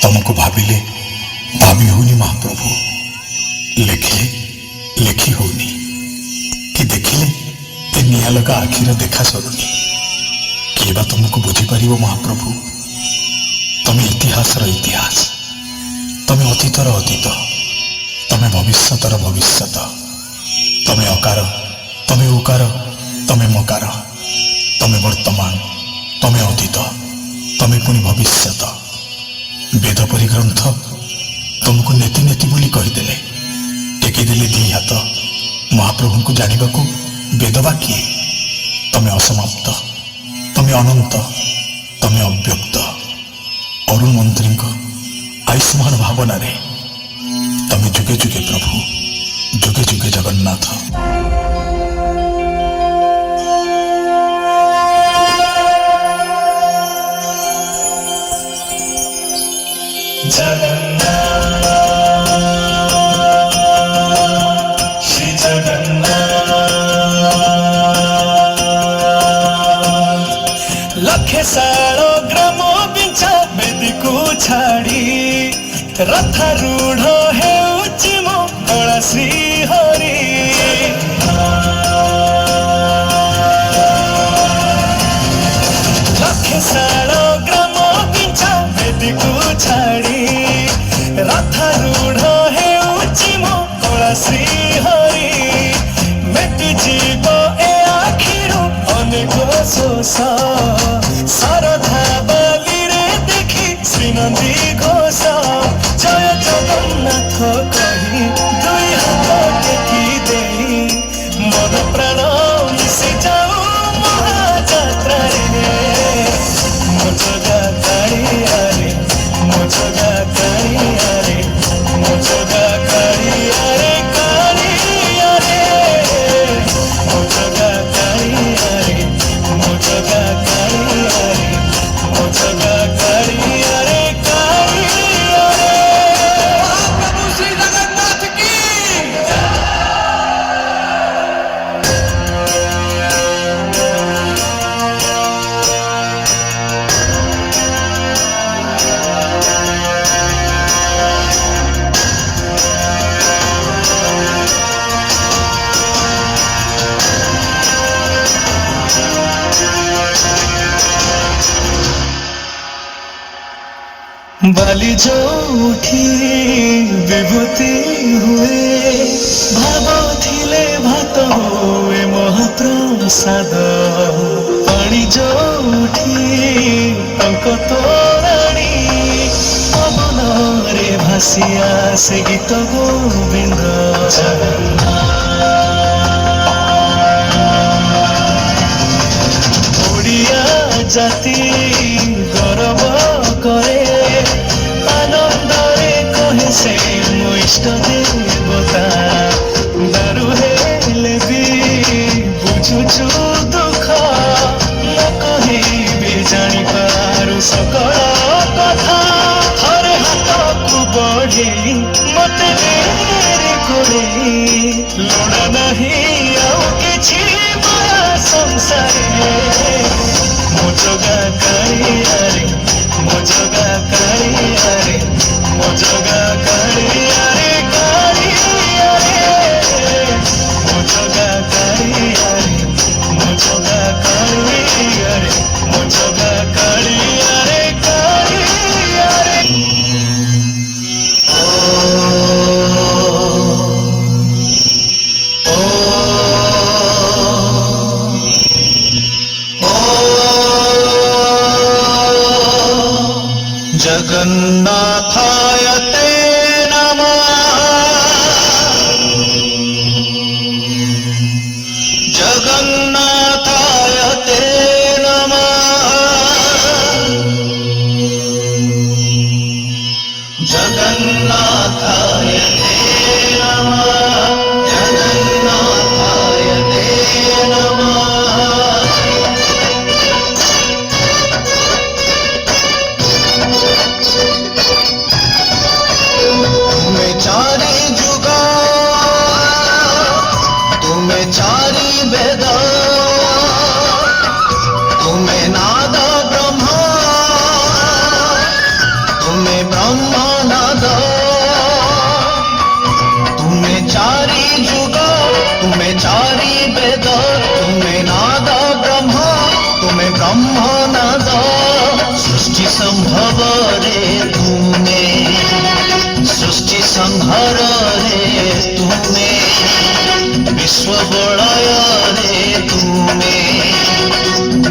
ତମକୁ ଭାବିଲେ ଭାବି ହଉନି ମହାପ୍ରଭୁ, ଲେଖିଲେ ଲେଖି ହଉନି, କି ଦେଖିଲେ ଏ ନିଆଁ ଲଗା ଆଖିର ଦେଖା ସରୁନି। କିଏ ବା ତମକୁ ବୁଝିପାରିବ ମହାପ୍ରଭୁ? ତମେ ଇତିହାସର ଇତିହାସ, ତମେ ଅତୀତର ଅତୀତ, ତମେ ଭବିଷ୍ୟତର ଭବିଷ୍ୟତ। ତମେ ଅକାର, ତମେ ଉକାର, ତମେ ମକାର, ତମେ ବର୍ତ୍ତମାନ, ତମେ ଅତୀତ, ତମେ ପୁଣି ଭବିଷ୍ୟତ। ବେଦ ପରି ଗ୍ରନ୍ଥ ତମକୁ ନେତି ନେତି ବୋଲି କହିଦେଲେ, ଟେକିଦେଲେ ଦି ହାତ। ମହାପ୍ରଭୁଙ୍କୁ ଜାଣିବାକୁ ବେଦ ବା କିଏ? ତମେ ଅସମାପ୍ତ, ତମେ ଅନନ୍ତ, ତମେ ଅବ୍ୟକ୍ତ। ଅରୁଣ ମନ୍ତ୍ରୀଙ୍କ ଆୟୁଷ୍ମାନ ଭାବନାରେ ତମେ ଯୁଗେ ଯୁଗେ ପ୍ରଭୁ, ଯୁଗେ ଯୁଗେ ଜଗନ୍ନାଥ। श्री जगन्नाथ लखे सालो ग्राम बिंचा बेदी को छाड़ी रथारूढ़ हेउची मो कला श्री हरि। लखे सालो ग्राम बिंचा बेदी को छाड़ी रथारूढ़ हेउची मो कला श्री हरि। मेटी जीव ए आखिरु अनेक शोष सरधा बाली रे देखी श्रीनंदी घोष। जय जगन्नाथ कही दुई हाथ टेकी देई मन प्राण मिशि जाऊ महाजात्रा रे। मो जगा कालिया रे, मो जगा कालिया रे, मो जगा कालिया रे, कालिया रे। मो जगा कालिया रे, मो जगा कालिया रे, मो जगा कालिया रे, कालिया रे। प्रभु श्री जगन्नाथ की बाली जोठी विभूति हुए भाव थिले भात हुए महाप्रसाद। पानी जोठी टंक तोराणी पवन रे भासिया से गीत गोविंद। ओडिया जाति गौरव करे आनंदरे कहे से मो इष्ट देवता। दारु हेले भी बुझुछु दुख न कहिबे जानी पारु सकल कथा। थरे हाथ को बढ़ेई मते मेरे कोड़ेई लोड़ा नहीं आउ किछि माया संसारे। मो जगा कालिया रे, मो जगा कालिया रे, मो जगा कालिया रे, कालिया रे। मो जगा कालिया रे, मो जगा कालिया रे, मो जगा कालिया रे, कालिया रे। जगन्नाथाय ते नमः, जगन्नाथाय ते नमः, जगन्नाथाय ते नमः, जगन्नाथाय ते नमः। तुम्हें चारि जुग, तुम्हें चारि वेद, तुम्हें नाद ब्रह्म, तुम्हें ब्रह्म ବ୍ରହ୍ମନାଦ ତୁମେ ଚାରି ଯୁଗ ତୁମେ ଚାରି ବେଦ ତୁମେ ନାଦ ବ୍ରହ୍ମ ତୁମେ ବ୍ରହ୍ମନାଦ ସୃଷ୍ଟି ସମ୍ଭବରେ ତୁମେ ସୃଷ୍ଟି ସଂହାରରେ ତୁମେ ବିଶ୍ୱ ବଳୟରେ ତୁମେ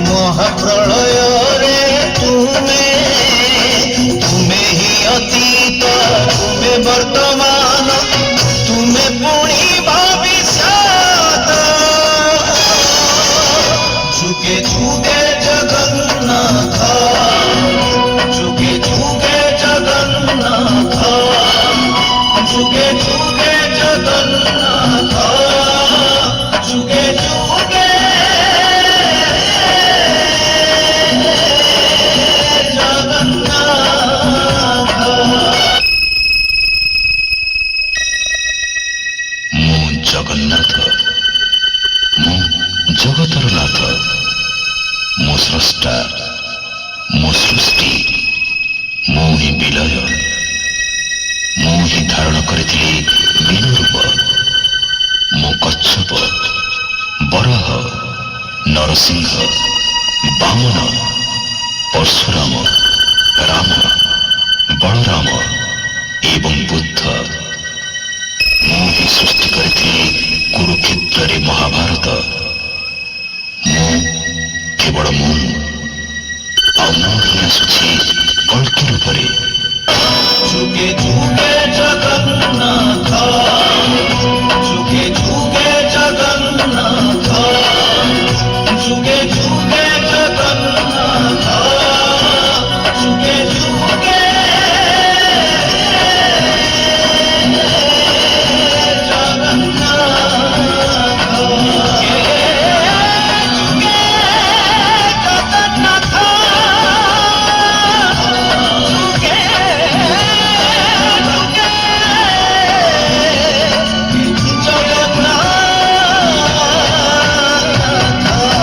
ମହାପ୍ରଳୟରେ ତୁମେ ତୁମେ ହିଁ ଅତୀତ ତୁମେ ବର୍ତ୍ତମାନ ତୁମେ ପୁଣି ଭବିଷ୍ୟତ ଯୁଗେ ଯୁଗେ ଜଗନ୍ନାଥ ଯୁଗେ ଯୁଗେ ଜଗନ୍ନାଥ ଯୁଗେ ଯୁଗେ ଜଗନ୍ନାଥ ଯୁଗେ ଯୁଗେ ମୁଁ ଜଗନ୍ନାଥ, ମୁଁ ଜଗତର ନାଥ, ମୁଁ ସ୍ରଷ୍ଟା, ମୁଁ ସୃଷ୍ଟି, ମୁଁ ହିଁ ବିଲୟ, ମୁଁ ହିଁ ଧାରଣ କରିଥିଲି ବିନୁ ରୂପ। ମୁଁ କଚ୍ଛପ, ବରାହ, ନରସିଂହ, ବାମନ, ପରଶୁରାମ, ରାମ, ବଳରାମ ଏବଂ ବୁଦ୍ଧ। ମୁଁ ହିଁ ସୃଷ୍ଟି କରିଥିଲି କୁରୁକ୍ଷେତ୍ରରେ ମହାଭାରତ। ମୁଁ କେବଳ ମୁଁ, ଆଉ ମୁଁ ହିଁ ଆସୁଛି କଳ୍କି ରୂପରେ। ଯୁଗେ ଯୁଗେ